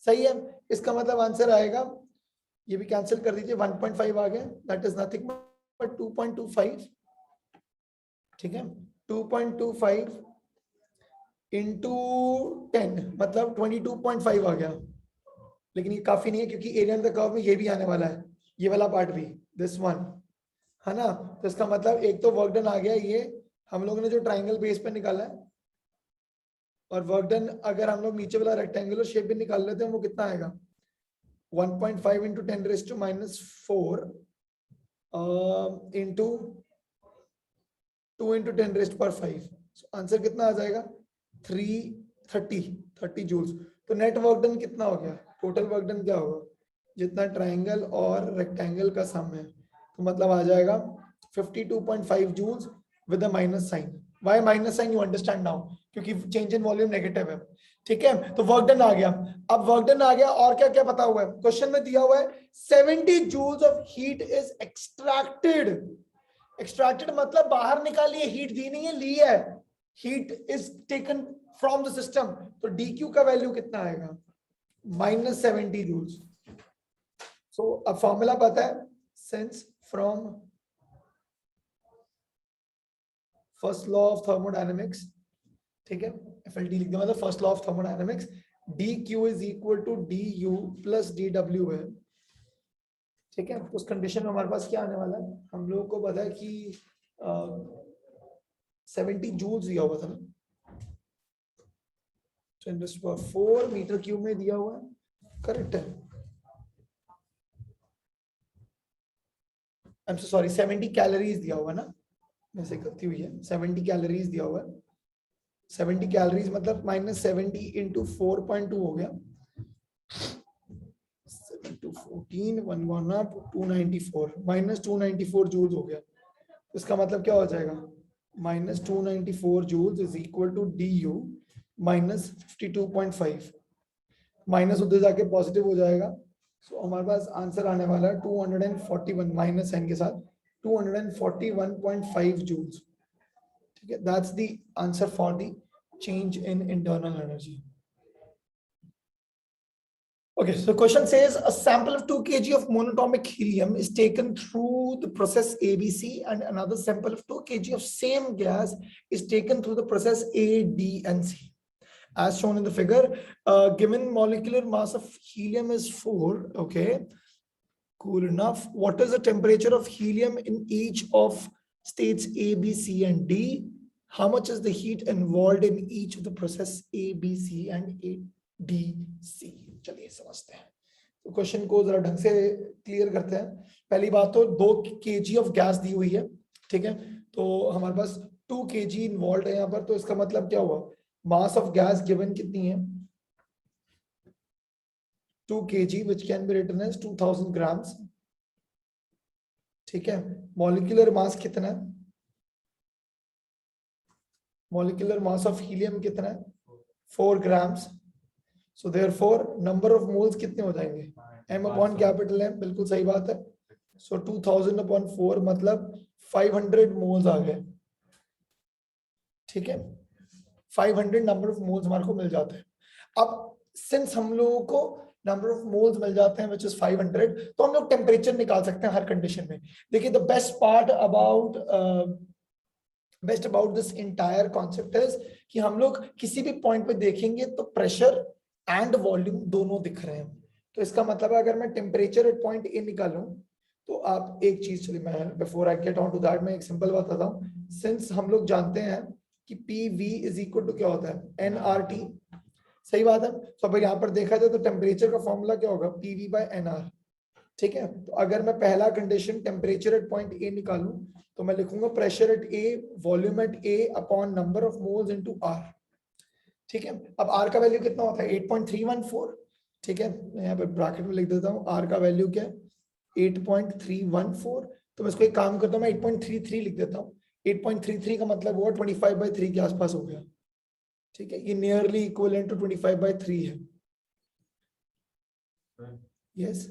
सही है। इसका मतलब आंसर आएगा, ये भी कैंसिल कर दीजिए, 1.5 आ गया, दैट इज नथिंग बट 2.25, ठीक है। 2.25 इंटू 10 मतलब 22.5 आ गया, लेकिन ये काफी नहीं है क्योंकि एरिया ऑफ द कर्व में ये भी आने वाला है, ये वाला पार्ट भी, दिस वन, है ना। तो इसका मतलब एक तो वर्क डन आ गया, ये हम लोगों ने जो ट्राइंगल बेस पे निकाला है, और वर्क डन अगर हम लोग नीचे वाला रेक्टेंगुलर शेप भी निकाल लेते हैं वो कितना आएगा 1.5 इंटू 10⁻⁻⁴ इंटू 2 इंटू 10⁵ आंसर कितना आ जाएगा 330 जूल्स। तो नेट वर्क डन कितना हो गया, टोटल वर्क डन क्या होगा, जितना ट्राइंगल और रेक्टेंगल का सम है, तो मतलब आ जाएगा 52.5 joules with a minus sign. Why minus sign, you understand now, क्योंकि चेंज इन वॉल्यूम नेगेटिव है, ठीक है। तो वर्क डन आ गया। अब वर्क डन आ गया और क्या क्या पता हुआ है, क्वेश्चन में दिया हुआ है 70 joules of heat is extracted. Extracted मतलब बाहर निकाली है, हीट दी नहीं है, ली है, heat is taken from the system. तो डी क्यू का वैल्यू कितना आएगा -70 जूल्स, सो अब फॉर्मूला पता है, since from first law of thermodynamics, ठीक है, FLT लिख दिया, मतलब first law of thermodynamics, dq is equal to du plus dw है, ठीक है। उस कंडीशन में हमारे पास क्या आने वाला है, हम लोगों को पता है कि 70 जूल्स दिया हुआ था ना, 10⁴ मीटर क्यूब में दिया हुआ है, करेक्ट है। आई एम सॉरी, 70 कैलोरीज दिया हुआ है ना, वैसे गलती हुई है, 70 कैलोरीज दिया हुआ है। 70 कैलोरीज मतलब -70 इंटू 4.2 हो गया, 7 to 14 1 1 up 294 -294 जूल्स हो गया। इसका मतलब क्या हो जाएगा, -294 joules is equal to du -52.5, minus उधर जाके पॉजिटिव हो जाएगा। सो हमारे पास आंसर आने वाला है 241 माइनस साइन के साथ 241.5 जूल्स, ठीक है। That's the answer for the change in internal energy. Okay, so question says a sample of 2 kg of monatomic helium is taken through the process ABC and another sample of 2 kg of same gas is taken through the process A, D and C. As shown in the figure, given molecular mass of helium is 4, okay, cool enough. What is the temperature of helium in each of states A, B, C and D? How much is the heat involved in each of the process A, B, C and A, D, C? चलिए समझते हैं, तो क्वेश्चन को जरा ढंग से क्लियर करते हैं। पहली बात तो 2 kg ऑफ गैस दी हुई है, ठीक है, तो हमारे पास 2 kg इन्वॉल्व है यहाँ पर, तो इसका मतलब क्या हुआ, मास ऑफ गैस गिवन कितनी है, 2 kg which can be written as 2000 grams, ठीक है। मॉलिक्यूलर मास कितना है, मॉलिक्यूलर मास ऑफ हीलियम कितना है, 4 grams। So therefore number of moles कितने हो जाएंगे, m upon capital M, बिल्कुल सही बात है। So 2000 upon 4 मतलब 500 moles आ गए, ठीक है, 500 नंबर ऑफ मोल्स हमारे को मिल जाते हैं। अब सिंस हम लोगों को नंबर ऑफ मोल्स मिल जाते हैं which is 500, तो हम लोग टेम्परेचर निकाल सकते हैं हर कंडीशन में। देखिए the best part about this entire concept is कि हम लोग किसी भी पॉइंट पे देखेंगे तो प्रेशर एंड वॉल्यूम दोनों दिख रहे हैं। तो इसका मतलब है अगर मैं टेम्परेचर एट पॉइंट ए निकालूं तो आप एक चीज, चलिए मैं before I get on to that मैं एक सिंपल बात बताता हूं। सिंस हम लोग जानते हैं कि PV इज इक्वल टू क्या होता है, nRT, सही बात है। तो अगर यहाँ पर देखा जाए तो टेम्परेचर का फॉर्मूला क्या होगा, PV by NR, ठीक है। तो अगर मैं पहला condition temperature at point A निकालूं तो मैं लिखूंगा pressure at A, volume at A upon number of moles into R, ठीक है। अब R का वैल्यू कितना होता है, 8.314, ठीक है। मैं यहाँ पे ब्रैकेट में लिख देता हूँ R का वैल्यू क्या है, 8.314। तो मैं इसको एक काम करता हूँ, मैं 8.33 लिख देता हूँ। 8.33 का मतलब हुआ 25/3 के आसपास हो गया, ठीक है। ये नियरली इक्विवेलेंट टू 25/3 है। यस,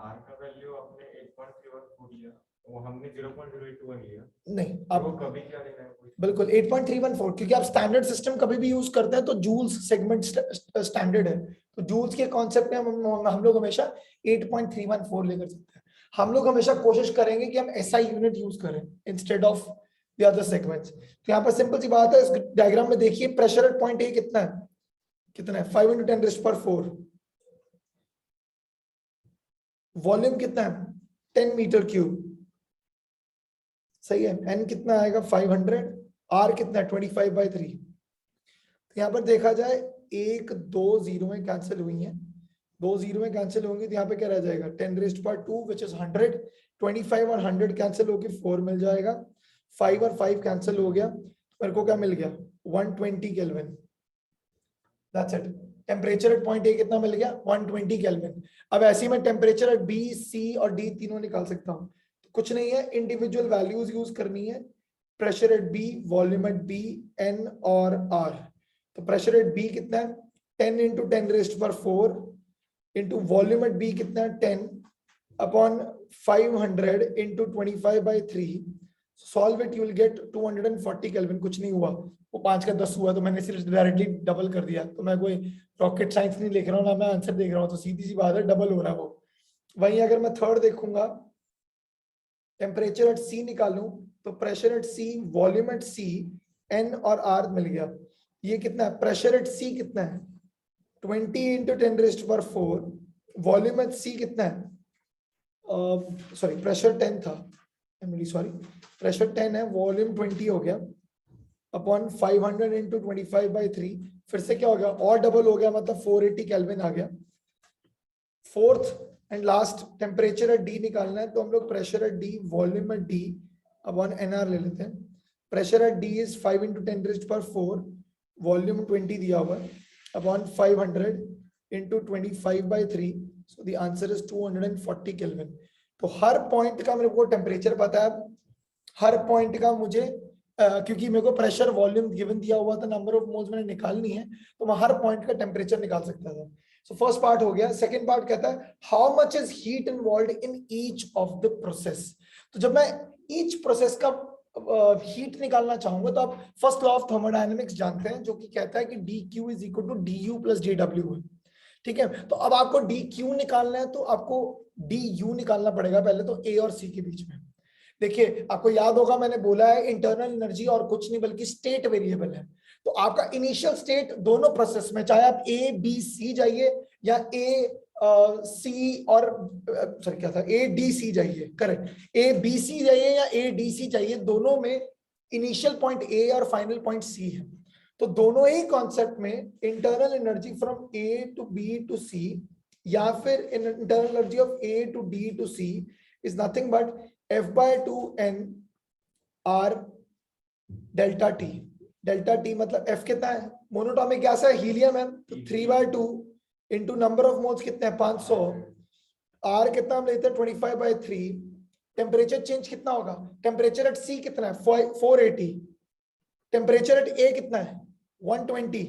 R का वैल्यू आपने 8.314 लिया, वो हमने 0.081 लिया। नहीं आप कभी क्या लेना है, बिल्कुल 8.314, क्योंकि आप स्टैंडर्ड सिस्टम कभी भी यूज करते हैं तो जूल्स सेगमेंट स्टैंडर्ड है, तो जूल्स के कॉन्सेप्ट में हम लोग हमेशा 8.314 लेकर चलते हैं। हम लोग हमेशा कोशिश करेंगे कि हम SI यूनिट यूज करें instead of the other segments. तो यहाँ पर सिंपल सी बात है, इस डायग्राम में देखिए प्रेशर एट पॉइंट ए कितना है, 5 × 10⁴। वॉल्यूम कितना है, 10 मीटर क्यूब, सही है। N कितना आएगा 500, R कितना है 25/3। तो यहाँ पर देखा जाए 1 2 0 कैंसिल हुई हैं, 2 0 कैंसिल होंगी तो यहाँ पे क्या रह जाएगा 10⁻², विच इज 100। 25 और 100 कैंसिल होके 4 मिल जाएगा, 5 और 5 कैंसिल हो गया, मेरे को क्या मिल गया 120 kelvin. That's it. Temperature at point A कितना मिल गया 120 केल्विन। अब ऐसे ही मैं टेम्परेचर एट B, C और D तीनों निकाल सकता हूँ। तो कुछ नहीं है, इंडिविजुअल वैल्यूज यूज करनी है। Pressure at B, volume at B, N और R। तो प्रेशर एट B कितना है 10 × 10⁴ इंटू वॉल्यूम एट B कितना है 10 upon 500 into 25/3। Solve it, you will get 240 kelvin. कुछ नहीं हुआ, वो 5 का 10 हुआ, तो मैंने सिर्फ डायरेक्टली डबल कर दिया। तो मैं कोई रॉकेट साइंस नहीं लिख रहा हूँ ना, मैं आंसर देख रहा हूँ, तो सीधी सी बात है डबल हो रहा है वो। वहीं अगर मैं थर्ड देखूंगा, टेम्परेचर एट सी निकालूं तो pressure at C, volume at C, N और आर मिल गया। ये कितना है? प्रेशर एट सी कितना है? 20 इंटू 10⁴। वॉल्यूम एट सी कितना है? सॉरी प्रेशर 10 था, सॉरी प्रेशर 10 है, वॉल्यूम 20 हो गया अपॉन 500 इंटू 25/3। फिर से क्या हो गया? और डबल हो गया, मतलब 480 केल्विन आ गया। Fourth and last temperature at D निकालना है, तो हम लोग pressure at D, volume at D upon NR ले लेते हैं। Pressure at D is 5 into 10⁴, volume 20 दिया हुआ upon 500 into 25/3, so the answer is 240 kelvin. तो हर पॉइंट का मेरे को टेम्परेचर पता है, हर पॉइंट का मुझे क्योंकि मेरे को प्रेशर वॉल्यूम गिवन दिया हुआ था, नंबर ऑफ मोल्स मैंने निकालनी है, तो मैं हर पॉइंट का टेम्परेचर निकाल सकता था। सो फर्स्ट पार्ट हो गया। सेकंड पार्ट कहता है how much is heat involved in each of the process. तो जब मैं ईच प्रोसेस का हीट निकालना चाहूंगा, तो आप फर्स्ट लॉ ऑफ थर्मोडायनेमिक्स जानते हैं, जो कि कहता है कि dq is equal to du plus dw है। ठीक है, तो अब आपको dq निकालना है, तो आपको du निकालना पड़ेगा पहले तो a और c के बीच में। देखिए आपको याद होगा मैंने बोला है इंटरनल एनर्जी और कुछ नहीं बल्कि स्टेट वेरिएबल है। तो आपका इनिशियल स्टेट दोनों प्रोसेस में, चाहे आप ए बी सी जाइए या ए सी और सॉरी क्या था, ए डी सी जाइए, करेक्ट, ए बी सी जाइए या ए डी सी जाइए, दोनों में इनिशियल पॉइंट ए और फाइनल पॉइंट सी है। तो दोनों ही कॉन्सेप्ट में internal energy from A to B to C या फिर internal energy of A to D to C is nothing but F/2n R delta T. Delta T मतलब F कितना है? मोनोटॉमिक गैस है, हीलियम है, तो 3/2 इंटू नंबर ऑफ मोल्स कितने हैं? 500। R कितना हम लेते हैं? 25/3। टेम्परेचर चेंज कितना होगा? टेम्परेचर एट सी कितना है? 480। टेम्परेचर एट ए कितना है? 120।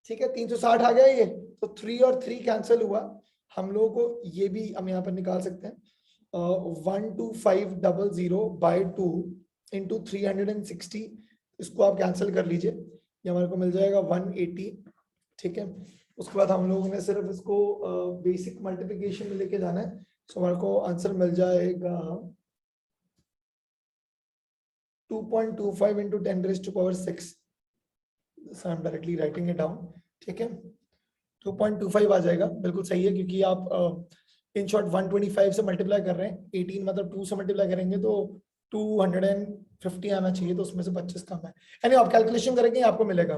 ठीक है, 360 आ गया ये, तो 3 और 3 कैंसिल हुआ। हम लोगों को ये भी हम यहाँ पर निकाल सकते हैं, 12500/2 इंटू 360, इसको आप कैंसिल कर लीजिए, ये हमारे को मिल जाएगा 180। ठीक है, उसके बाद हम लोगों ने सिर्फ इसको बेसिक मल्टीप्लिकेशन में लेके जाना है, तो हमारे को आंसर मिल जाएगा 2.25 into 10⁶। I am directly writing it down. ठीक है, 2.25 आ जाएगा, बिल्कुल सही है, क्योंकि आप इन शॉर्ट 125 से मल्टीप्लाई कर रहे हैं, 18 मतलब 2 से मल्टीप्लाई करेंगे तो 250 आना चाहिए, तो उसमें से 25 कम है। यानी आप कैलकुलेशन करेंगे आपको मिलेगा।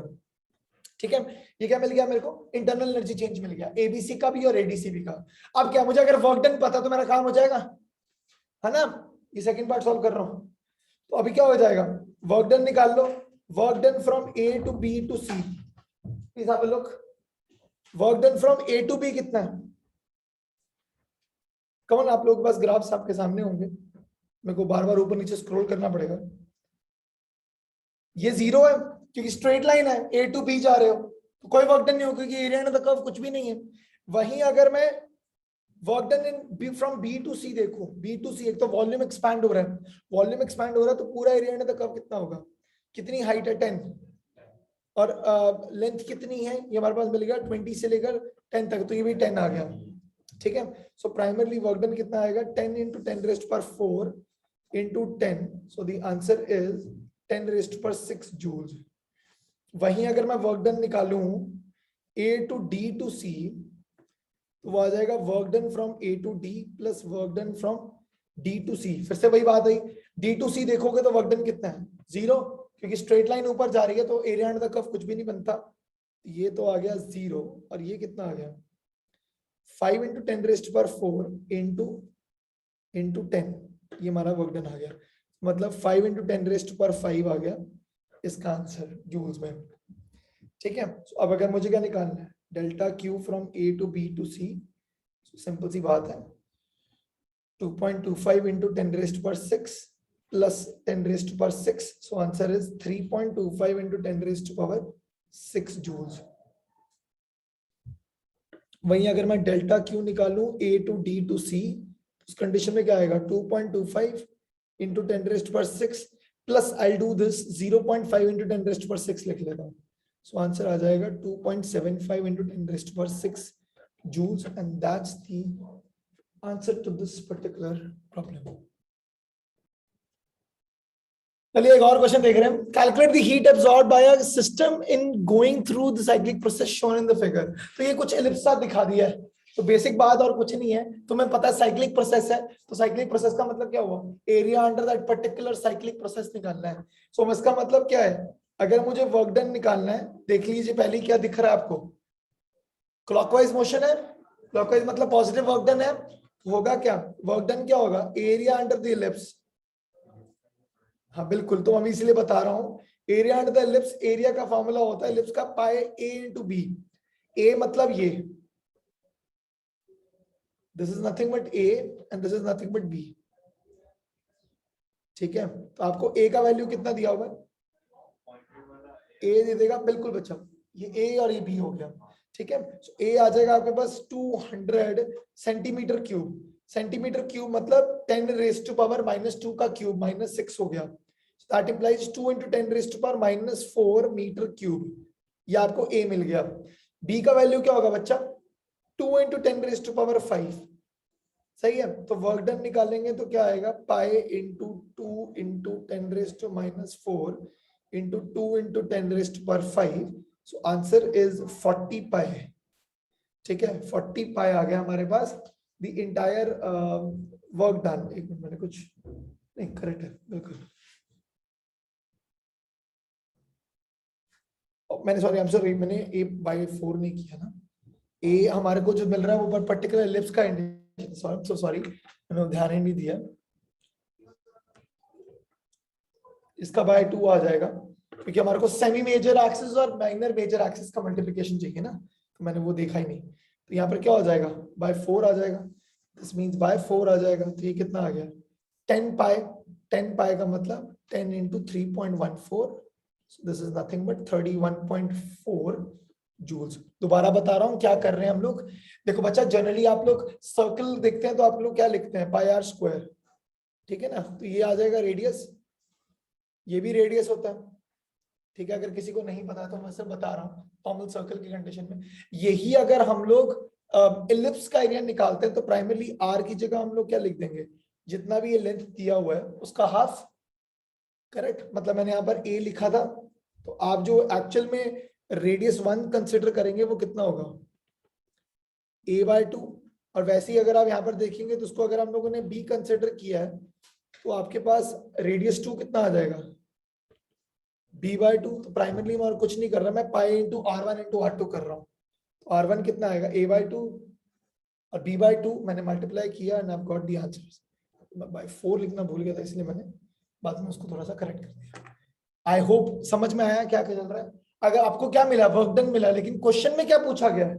ठीक है, ये क्या मिल गया मेरे को? इंटरनल एनर्जी चेंज मिल गया, एबीसी का भी और एडीसी भी का। अब क्या, मुझे अगर वर्क डन पता तो मेरा काम हो जाएगा, है ना? ये सेकंड पार्ट सॉल्व कर रहा हूं, तो अभी क्या हो जाएगा? वर्क डन निकाल लो। Work done from A to B to C, please have a look. Work done from A to B कितना है? कमन आप लोगों के पास ग्राफ्स आपके सामने होंगे, मेरे को बार बार ऊपर नीचे स्क्रॉल करना पड़ेगा। ये 0 है क्योंकि स्ट्रेट लाइन है, ए टू बी जा रहे हो, तो कोई वर्क डन नहीं हो क्योंकि एरिया अंडर द कर्व कुछ भी नहीं है। वहीं अगर मैं work done in B from B to C देखूं, बी टू सी, एक तो वॉल्यूम एक्सपैंड हो रहा है, वॉल्यूम एक्सपैंड हो रहा है, तो पूरा एरिया अंडर द कर्व कितना होगा? कितनी हाइट है? 10, और लेंथ कितनी है? ये हमारे पास मिल गया 20 से लेकर 10 तक, तो ये भी 10 आ गया। ठीक है, सो प्राइमरली वर्क डन कितना आएगा? 10 into 10⁴ into 10, so the answer is 10⁶ joules. वहीं अगर मैं वर्क डन निकालूं A to D to C, तो वो आ जाएगा work done from A to D plus work done from D to C. फिर से वही बात आई, डी टू सी देखोगे तो वर्क डन कितना है? 0, क्योंकि स्ट्रेट लाइन ऊपर जा रही है तो एरिया अंडर द कर्व कुछ भी नहीं बनता, ये तो आ गया 0। और ये कितना आ गया? 5 इंटू 10⁴ इंटू 10, ये हमारा वर्क डन आ गया, मतलब 5 इंटू 10⁵ आ गया इसका आंसर जूल्स में। ठीक है, अब अगर मुझे क्या निकालना है? Delta Q from A to B to C, simple सी बात है, 2.25 into 10⁶ plus 10⁶, so answer is 3.25 into 10⁶ joules. वहीं अगर मैं डेल्टा क्यू निकालूं A to D to C, उस कंडीशन में क्या आएगा? 2.25 into 10⁶ plus I do this 0.5 into 10⁶ लिख लेता हूं, सो आंसर आ जाएगा 2.75 into 10⁶ joules, and that's the answer to this particular problem. चलिए एक और क्वेश्चन देख रहे हैं. Calculate the heat absorbed by a system in going through the cyclic process shown in the figure. तो ये कुछ एलिप्स सा दिखा दिया है. तो बेसिक बात और कुछ नहीं है. तुम्हें पता है साइक्लिक प्रोसेस है, तो साइक्लिक प्रोसेस का मतलब क्या हुआ? Area under that particular cyclic process निकालना है. सो इसका मतलब क्या है? अगर मुझे वर्क डन निकालना है, देख लीजिए पहले क्या दिख रहा है आपको. क्लॉकवाइज मोशन है. क्लॉकवाइज मतलब पॉजिटिव वर्क डन है. होगा क्या? वर्क डन क्या होगा? Area under the ellipse. हाँ बिल्कुल, तो मैं इसलिए बता रहा हूँ. Area under the ellipse, area का फॉर्मूला होता है इलिप्स का पाई ए इंटू बी. ए मतलब ये, this is nothing but A and this is nothing but B. ठीक है, तो आपको ए का वैल्यू कितना दिया होगा? ए दे देगा. बिल्कुल बच्चा, ये ए और ये बी हो गया. ठीक है, ए आ जाएगा आपके पास 200 सेंटीमीटर क्यूब. सेंटीमीटर क्यूब मतलब 10 रेज टू पावर -2 का क्यूब -6 हो गया. That implies 2 × 10 raise to power -4 metre cube. ये आपको ए मिल गया. बी का वैल्यू क्या होगा बच्चा? 2 × 10 रेज टू पावर 5. सही है, तो वर्क डन निकालेंगे तो क्या आएगा? Pi into 2 × 10 raise to -4 into 2 × 10 raise to power 5. So answer is 40 pi. ठीक है, 40 पाई आ गया हमारे पास. The entire work done. एक मिनट, मैंने कुछ नहीं, करेक्ट है बिल्कुल. मैंने सॉरी, आई एम सॉरी, मैंने a/4 नहीं किया ना. ए हमारे को जो मिल रहा है वो पर्टिकुलर एलिप्स का इंडिकेशन. सॉरी, सो सॉरी, मैंने ध्यान ही नहीं दिया. इसका बाय 2 आ जाएगा क्योंकि हमारे को सेमी मेजर एक्सिस और माइनर मेजर एक्सिस का मल्टीप्लिकेशन चाहिए ना, तो मैंने वो देखा ही नहीं. तो यहाँ पर क्या हो जाएगा? बाय 4 आ जाएगा. दिस मींस बाय 4 आ जाएगा. तो ये कितना आ गया? 10 पाई. 10 पाई का मतलब 10 × 3.14. This is nothing but 31.4 joules. दोबारा बता रहा हूँ क्या कर रहे हैं हम लोग. देखो बच्चा, जनरली आप लोग सर्कल देखते हैं तो आप लोग क्या लिखते हैं? पाई आर स्क्वायर. ठीक है ना, तो ये आ जाएगा रेडियस. ये भी रेडियस होता है. ठीक है, अगर किसी को नहीं पता तो मैं सिर्फ बता रहा हूँ नॉर्मल सर्कल की कंडीशन में. यही अगर हम लोग इलिप्स का एरिया निकालते हैं तो प्राइमरली आर की जगह हम लोग क्या लिख देंगे? जितना भी ये लेंथ दिया हुआ है उसका हाफ. करेक्ट, मतलब मैंने यहाँ पर ए लिखा था, तो आप जो एक्चुअल में रेडियस 1 कंसिडर करेंगे वो कितना होगा? a/2. और वैसे ही अगर आप यहाँ पर देखेंगे तो उसको अगर हम लोगों ने b कंसिडर किया है तो आपके पास रेडियस 2 कितना आ जाएगा? b/2. तो प्राइमरली मैं और कुछ नहीं कर रहा, मैं pi into r1 into r2 कर रहा हूँ. तो r1 कितना आएगा? a/2 और b/2 मैंने मल्टीप्लाई किया and I got the answer. मैं बाय 4 लिखना भूल गया था, इसलिए मैंने बाद में उसको थोड़ा सा करेक्ट कर दिया. आई होप समझ में आया क्या चल रहा है. अगर आपको क्या मिला? वर्क डन मिला, लेकिन क्वेश्चन में क्या पूछा गया है?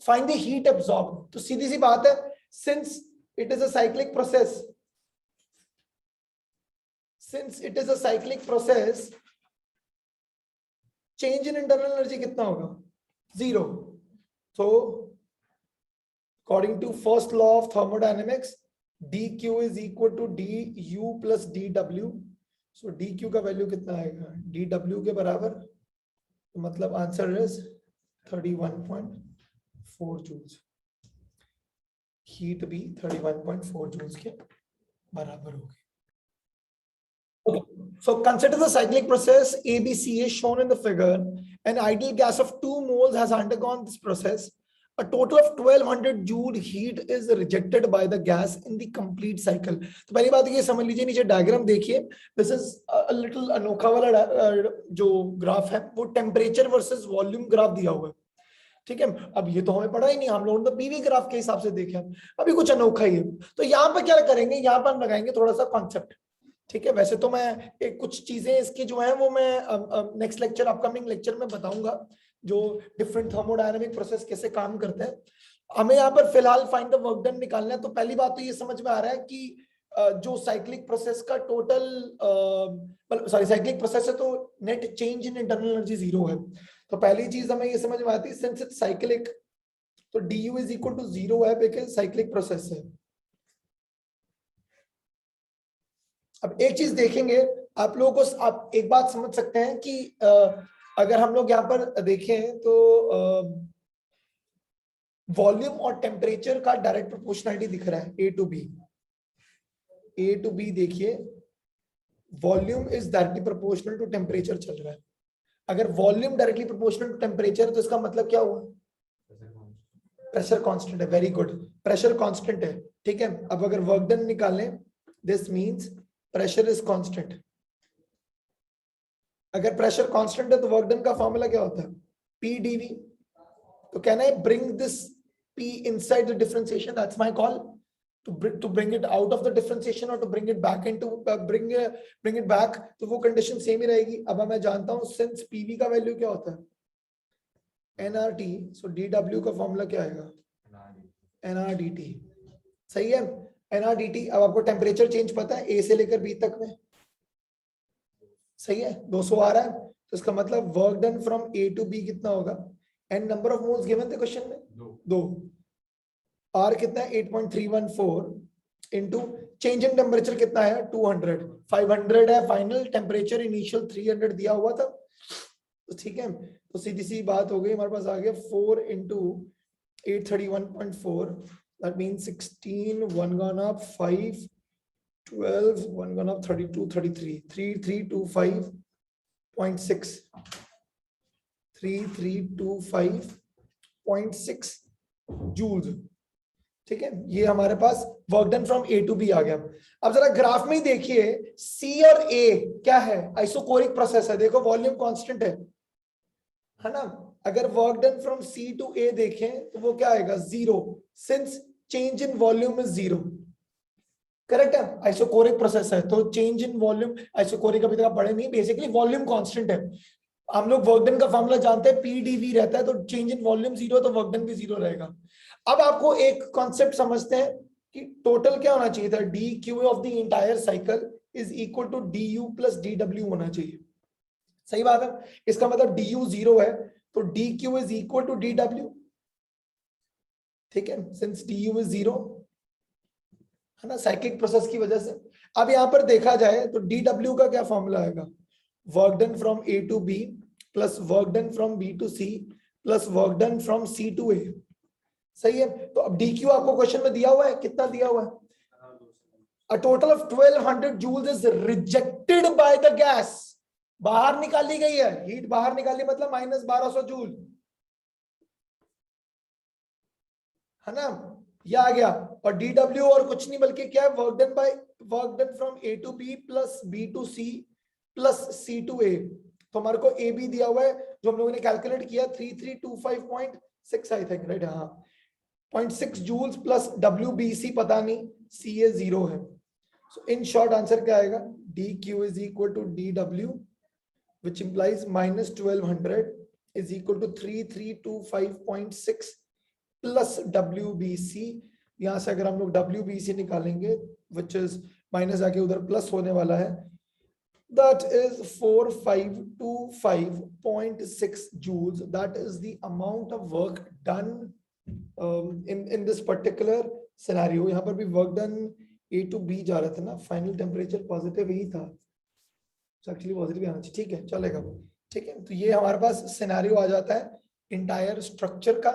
Find the heat absorb. तो सीधी सी बात है, since it is a cyclic process, change in internal energy कितना होगा? 0. so according to first law of thermodynamics, dq is equal to du plus dw. so dq का वैल्यू कितना आएगा? dw के बराबर. तो मतलब आंसर इज 31.4 जूल्स. हीट भी 31.4 जूल्स के बराबर होगी. Okay. So consider the cyclic process ABC is shown in the figure. An ideal gas of 2 moles has undergone this process. A total of 1200 joule heat is rejected by the gas in the complete cycle. तो पहली बात ये समझ लीजिए, नीचे डायग्राम देखिए. This is a little अनोखा वाला जो ग्राफ है वो टेम्परेचर वर्सेस वॉल्यूम ग्राफ दिया हुआ है. ठीक है, अब ये तो हमें पढ़ा ही नहीं, हम लोगों ने तो पीवी ग्राफ के हिसाब से देखे. अभी कुछ अनोखा ही है. तो यहाँ पर क्या करेंगे? यहाँ पर लगाएंगे थोड़ा सा कॉन्सेप्ट. ठीक है, वैसे तो मैं कुछ चीजें इसकी जो है वो मैं नेक्स्ट लेक्चर, अपकमिंग लेक्चर में बताऊंगा, जो डिफरेंट थर्मोडायनामिक प्रोसेस कैसे काम करते हैं. हमें यहाँ पर फिलहाल फाइंड द वर्क डन निकालना है. तो पहली बात तो ये समझ में आ रहा है कि जो साइक्लिक प्रोसेस का टोटल साइक्लिक प्रोसेस है तो net change in internal energy 0 है. तो पहली चीज हमें ये समझ में आती है, सिंस इट्स साइक्लिक तो du इज इक्वल टू 0 है बिकॉज साइक्लिक प्रोसेस है. अब एक चीज देखेंगे, आप लोगों को आप एक बात समझ सकते हैं कि अगर हम लोग यहाँ पर देखें तो वॉल्यूम और टेम्परेचर का डायरेक्ट प्रोपोर्शनलिटी दिख रहा है, ए टू बी देखिए, volume is directly proportional to temperature चल रहा है। अगर volume directly proportional to temperature तो इसका मतलब क्या हुआ, प्रेशर कांस्टेंट है। वेरी गुड, प्रेशर कांस्टेंट है, ठीक है। अब अगर वर्क डन निकालें, this means pressure is constant. अगर प्रेशर कांस्टेंट है तो वर्क डन का फॉर्मूला क्या होता है, पी डीवी। तो कहना है bring this P inside the differentiation, that's my call, to bring it out of the differentiation or to bring it back into bring it back, तो वो कंडीशन सेम ही रहेगी। अब मैं जानता हूं सिंस PV का वैल्यू क्या होता है nRT, so dW का फॉर्मूला क्या आएगा nRDT, सही है nRDT। अब आपको टेम्परेचर चेंज पता है A से लेकर B तक में, सही है 200 आ रहा है, तो इसका मतलब work done from A to B कितना होगा, and number of moles given थे क्वेश्चन में 2, आर कितना है 8.314 इनटू चेंज इन टेम्परेचर कितना है 200, 500 है फाइनल टेम्परेचर, इनिशियल 300 दिया हुआ था, तो ठीक है। तो सीधी सी बात हो गई, हमारे पास आ गया 4 into 831.4, that means 16, 1 gone up, 5, 12, 1 gone up, 32, 33, 3325.6, 3325.6 joules, ठीक है। ये हमारे पास work done from A to B आ गया। अब जरा ग्राफ में ही देखिए, सी और ए क्या है, आइसोकोरिक प्रोसेस है, देखो वॉल्यूम कांस्टेंट है ना। अगर work done from C to A देखें तो वो क्या आएगा 0, since change in volume is 0, correct है। आइसोकोरिक प्रोसेस है तो चेंज इन वॉल्यूम, आइसोकोरिक अभी तक पढ़े नहीं, बेसिकली वॉल्यूम कांस्टेंट है। हम लोग वर्क डन का फॉर्मूला जानते हैं, पीडीवी रहता है, तो चेंज इन वॉल्यूम 0 तो वर्क डन भी 0 रहेगा। अब आपको एक कॉन्सेप्ट समझते हैं कि टोटल क्या होना चाहिए था, D Q of the entire cycle is equal to D U plus D W होना चाहिए, सही बात है। इसका मतलब डी यू 0 है तो D Q is equal to D W, ठीक है, सिंस डी यू इज 0 है ना, साइक्लिक प्रोसेस की वजह से। अब यहां पर देखा जाए तो डी डब्ल्यू का क्या फॉर्मूला आएगा, work done from A to B plus work done from B to C plus work done from C to A, सही है। तो अब डी क्यू आपको क्वेश्चन में दिया हुआ है, कितना दिया हुआ है, a total of 1200 joules is rejected by the gas, बाहर निकाली गई है, हीट बाहर निकाली मतलब माइनस 1200 जूल, है ना, ये आ गया। और डी डब्ल्यू और कुछ नहीं बल्कि क्या है, work done from A to B plus B to C plus C to A. तो हमारे को ए बी दिया हुआ है जो हम लोगों ने कैलकुलेट किया 3325.6 आई थिंक, राइट, हाँ 0.6 joules plus W B C पता नहीं, सी ए 0 है। सो इन शॉर्ट आंसर क्या आएगा, D Q is equal to D W which implies minus 1200 is equal to 3325.6 plus WBC। यहां से अगर हम लोग WBC निकालेंगे which is माइनस आके उधर प्लस होने वाला है, that is 4525.6 joules, that is the amount of work done in this particular scenario। यहाँ पर भी work done A to B जा रहा था ना, फाइनल टेम्परेचर पॉजिटिव ही था, एक्चुअली पॉजिटिव आना चाहिए, ठीक है चलेगा, ठीक है। तो ये हमारे पास सिनेरियो आ जाता है इंटायर स्ट्रक्चर का।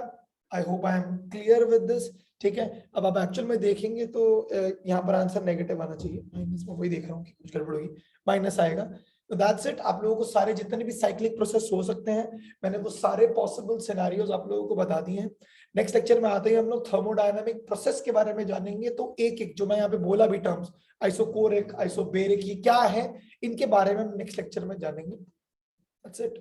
I hope I am clear with this, ठीक है। अब आप एक्चुअल में देखेंगे तो यहाँ पर आंसर नेगेटिव आना चाहिए, माइनस में वही देख रहा हूँ कि कुछ गड़बड़ होगी, माइनस आएगा। तो दैट्स इट। आप लोगों को सारे जितने भी साइक्लिक प्रोसेस हो सकते हैं मैंने वो सारे पॉसिबल सिनेरियोज आप लोगों को बता दिए हैं। नेक्स्ट लेक्चर में आते ही हम लोग थर्मोडायनामिक प्रोसेस के बारे में जानेंगे। तो एक एक जो मैं यहाँ पे बोला भी टर्म्स, आइसोकोरिक, आइसोबेरिक, ये क्या है, इनके बारे में हम नेक्स्ट लेक्चर में जानेंगे। That's it.